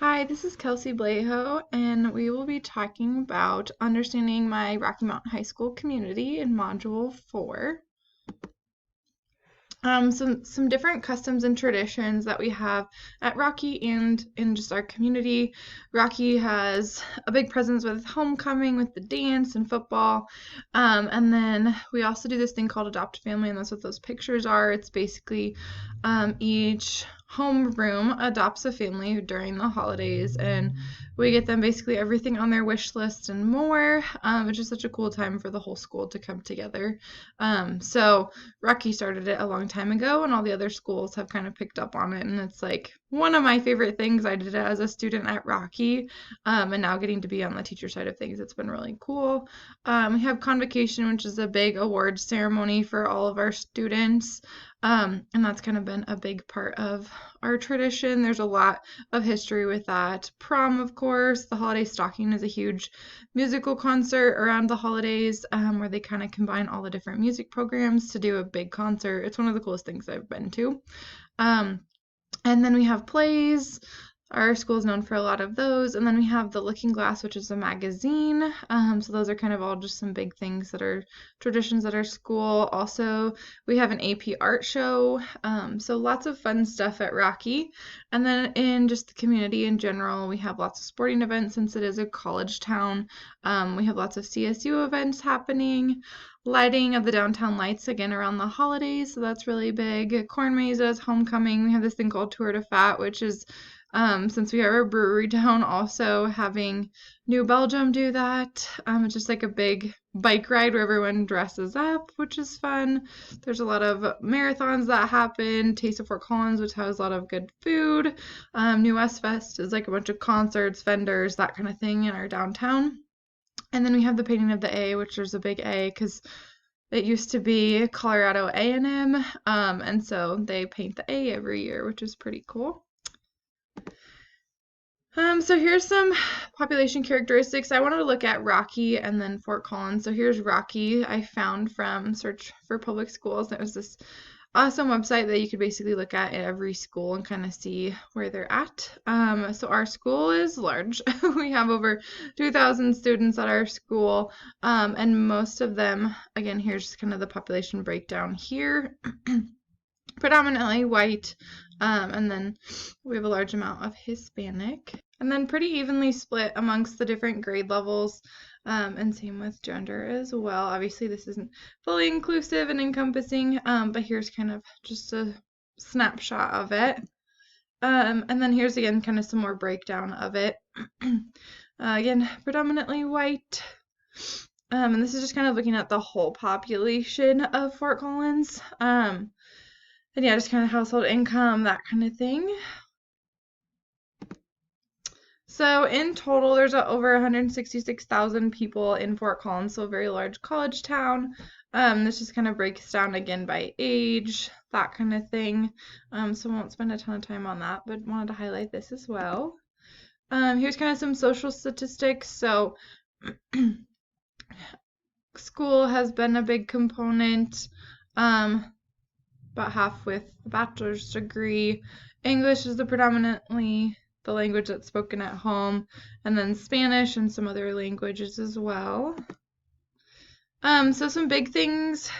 Hi, this is Kelsey Blaho, and we will be talking about understanding my Rocky Mountain High School community in Module 4. Some different customs and traditions that we have at Rocky and in just our community. Rocky has a big presence with homecoming, with the dance and football. And then we also do this thing called Adopt a Family, and that's what those pictures are. It's basically each homeroom adopts a family during the holidays, and we get them basically everything on their wish list and more. It's just such a cool time for the whole school to come together. So Rocky started it a long time ago, and all the other schools have kind of picked up on it. And it's like one of my favorite things. I did it as a student at Rocky, and now getting to be on the teacher side of things, it's been really cool. We have Convocation, which is a big award ceremony for all of our students. And that's kind of been a big part of our tradition. There's a lot of history with that. Prom, of course. The Holiday Stocking is a huge musical concert around the holidays, where they kind of combine all the different music programs to do a big concert. It's one of the coolest things I've been to. And then we have plays. Our school is known for a lot of those. And then we have The Looking Glass, which is a magazine. So those are kind of all just some big things that are traditions at our school. Also, we have an AP art show. So lots of fun stuff at Rocky. And then in just the community in general, we have lots of sporting events since it is a college town. We have lots of CSU events happening. Lighting of the downtown lights again around the holidays, so that's really big. Corn mazes, homecoming. We have this thing called Tour de Fat, which is since we are a brewery town, also having New Belgium do that. It's just like a big bike ride where everyone dresses up, which is fun. There's a lot of marathons that happen. Taste of Fort Collins, which has a lot of good food. New West Fest is like a bunch of concerts, vendors, that kind of thing in our downtown. And then we have the painting of the A, which there's a big A because it used to be Colorado A&M, and so they paint the A every year, which is pretty cool. So here's some population characteristics. I wanted to look at Rocky and then Fort Collins. So here's Rocky I found from Search for Public Schools. It was this awesome website that you could basically look at every school and kind of see where they're at. So our school is large. We have over 2,000 students at our school, and most of them, again, here's kind of the population breakdown here. Predominantly white, and then we have a large amount of Hispanic, and then pretty evenly split amongst the different grade levels, and same with gender as well. Obviously, this isn't fully inclusive and encompassing, but here's kind of just a snapshot of it. And then here's again kind of some more breakdown of it. Again, predominantly white. And this is just kind of looking at the whole population of Fort Collins. And yeah, just kind of household income, that kind of thing. So in total, there's over 166,000 people in Fort Collins, so a very large college town. This just kind of breaks down again by age, that kind of thing. So I won't spend a ton of time on that, but wanted to highlight this as well. Here's kind of some social statistics. So school has been a big component. About half with a bachelor's degree. English is predominantly the language that's spoken at home, and then Spanish and some other languages as well. So some big things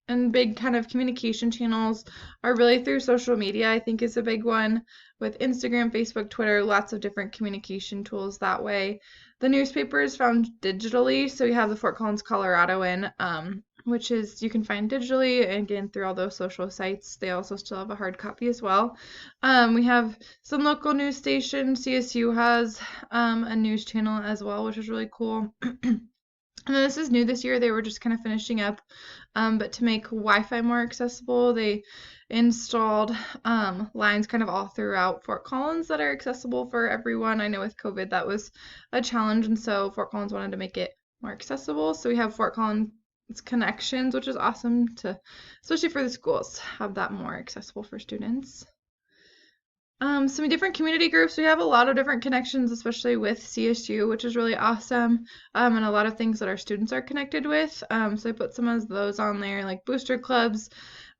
and big kind of communication channels are really through social media, I think is a big one, with Instagram, Facebook, Twitter, lots of different communication tools that way. The newspaper is found digitally, so we have the Fort Collins Coloradoan, which is you can find digitally, and again through all those social sites. They also still have a hard copy as well. We have some local news stations. CSU has a news channel as well, which is really cool. And then this is new this year. They were just kind of finishing up, but to make Wi-Fi more accessible, they installed lines kind of all throughout Fort Collins that are accessible for everyone. I know with COVID that was a challenge, and so Fort Collins wanted to make it more accessible. So we have Fort Collins Connections, which is awesome to, especially for the schools, have that more accessible for students. Some different community groups. We have a lot of different connections, especially with CSU, which is really awesome, and a lot of things that our students are connected with. So I put some of those on there, like booster clubs.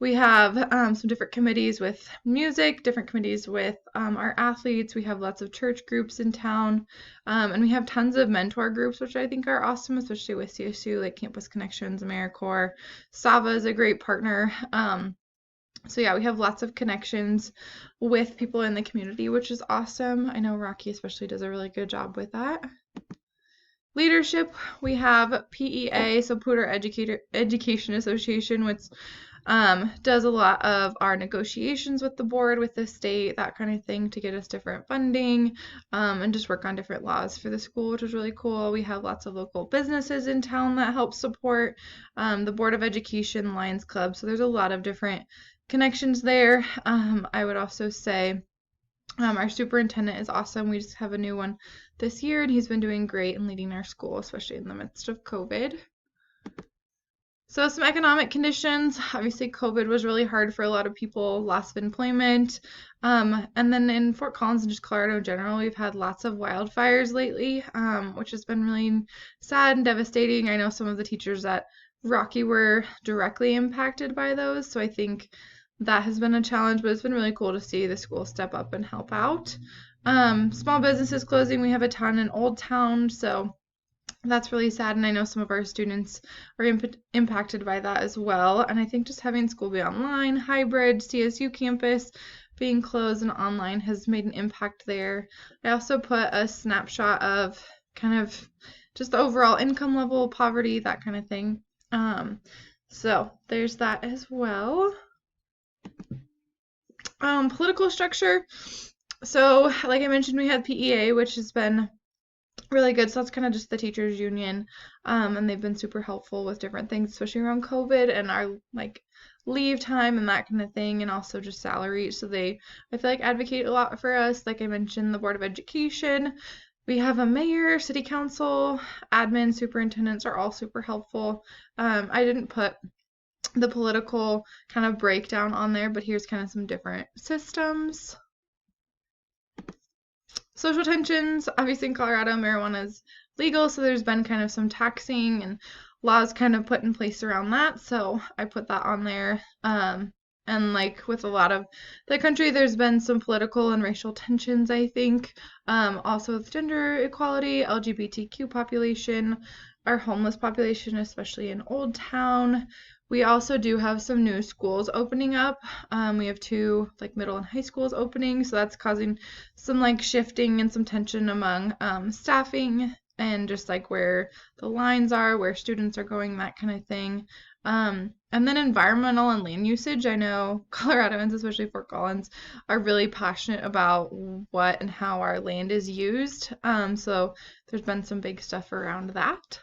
We have some different committees with music, different committees with our athletes. We have lots of church groups in town, and we have tons of mentor groups, which I think are awesome, especially with CSU, like Campus Connections, AmeriCorps. Sava is a great partner. So yeah, we have lots of connections with people in the community, which is awesome. I know Rocky especially does a really good job with that. Leadership, we have PEA, so Poudre Education Association, which does a lot of our negotiations with the board, with the state, that kind of thing, to get us different funding, and just work on different laws for the school, which is really cool. We have lots of local businesses in town that help support the Board of Education, Lions Club, so there's a lot of different connections there. I would also say our superintendent is awesome. We just have a new one this year, and he's been doing great in leading our school, especially in the midst of COVID. So some economic conditions. Obviously, COVID was really hard for a lot of people, loss of employment. And then in Fort Collins and just Colorado in general, we've had lots of wildfires lately, which has been really sad and devastating. I know some of the teachers at Rocky were directly impacted by those, so I think that has been a challenge, but it's been really cool to see the school step up and help out. Small businesses closing, we have a ton in Old Town, so that's really sad, and I know some of our students are impacted by that as well. And I think just having school be online, hybrid, CSU campus being closed and online has made an impact there. I also put a snapshot of kind of just the overall income level, poverty, that kind of thing. So there's that as well. Political structure. So like I mentioned, we had PEA, which has been really good. So that's kind of just the teachers union, and they've been super helpful with different things, especially around COVID and our like leave time and that kind of thing, and also just salary. So I feel like advocate a lot for us. Like I mentioned, the Board of Education, we have a mayor, city council, admin, superintendents are all super helpful. I didn't put the political kind of breakdown on there, but here's kind of some different systems. Social tensions, obviously in Colorado, marijuana is legal, so there's been kind of some taxing and laws kind of put in place around that, so I put that on there. And like with a lot of the country, there's been some political and racial tensions, I think. Also with gender equality, LGBTQ population, our homeless population, especially in Old Town. We also do have some new schools opening up. We have 2 like middle and high schools opening, so that's causing some like shifting and some tension among staffing and just like where the lines are, where students are going, that kind of thing. And then environmental and land usage. I know Coloradoans, especially Fort Collins, are really passionate about what and how our land is used. So there's been some big stuff around that.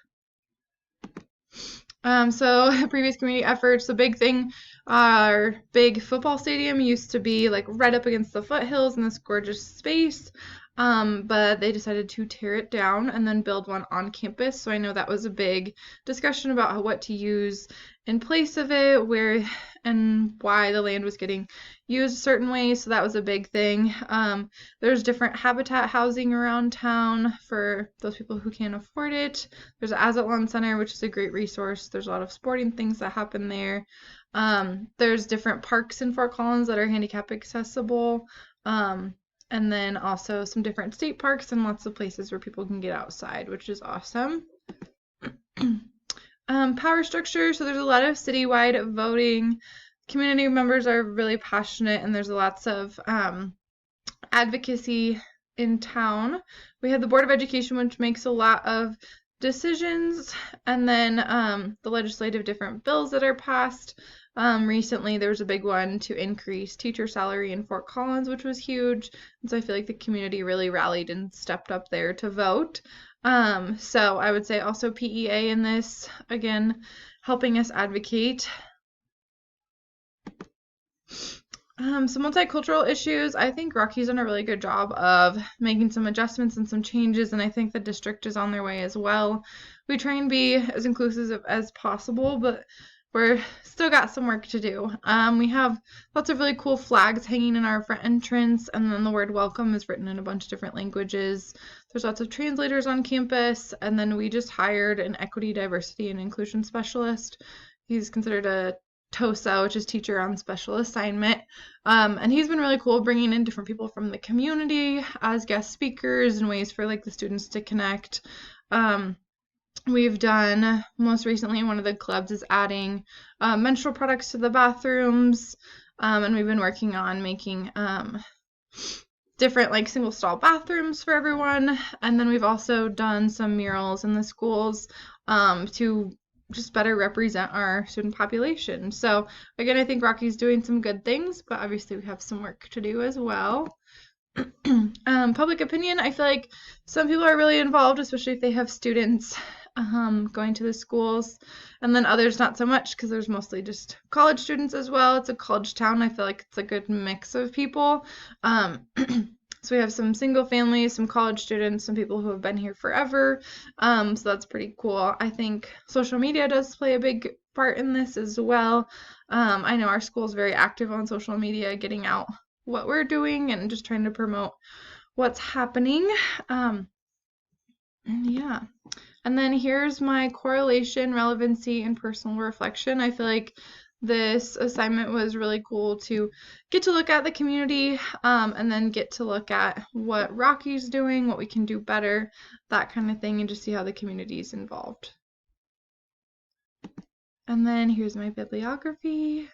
So previous community efforts, the big thing, our big football stadium used to be like right up against the foothills in this gorgeous space, but they decided to tear it down and then build one on campus. So I know that was a big discussion about what to use in place of it, where and why the land was getting used a certain way. So that was a big thing. There's different habitat housing around town for those people who can't afford it. There's an Azatlan Center, which is a great resource. There's a lot of sporting things that happen there. There's different parks in Fort Collins that are handicap accessible. And then also some different state parks and lots of places where people can get outside, which is awesome. Power structure. So there's a lot of citywide voting. Community members are really passionate, and there's lots of advocacy in town. We have the Board of Education, which makes a lot of decisions, and then the legislative different bills that are passed. Recently, there was a big one to increase teacher salary in Fort Collins, which was huge. And so I feel like the community really rallied and stepped up there to vote. So I would say also PEA in this, again, helping us advocate. Some multicultural issues. I think Rocky's done a really good job of making some adjustments and some changes, and I think the district is on their way as well. We try and be as inclusive as possible, but we're still got some work to do. We have lots of really cool flags hanging in our front entrance, and then the word welcome is written in a bunch of different languages. There's lots of translators on campus, and then we just hired an equity, diversity, and inclusion specialist. He's considered a TOSA, which is Teacher on Special Assignment. And he's been really cool bringing in different people from the community as guest speakers and ways for like the students to connect. We've done, most recently, one of the clubs is adding menstrual products to the bathrooms, and we've been working on making different like single stall bathrooms for everyone. And then we've also done some murals in the schools to just better represent our student population. So again, I think Rocky's doing some good things, but obviously we have some work to do as well. Public opinion, I feel like some people are really involved, especially if they have students going to the schools, and then others not so much because there's mostly just college students as well. It's a college town. I feel like it's a good mix of people. So we have some single families, some college students, some people who have been here forever. So that's pretty cool. I think social media does play a big part in this as well. I know our school is very active on social media, getting out what we're doing and just trying to promote what's happening. Yeah. And then here's my correlation, relevancy, and personal reflection. I feel like this assignment was really cool to get to look at the community and then get to look at what Rocky's doing, what we can do better, that kind of thing, and just see how the community is involved. And then here's my bibliography.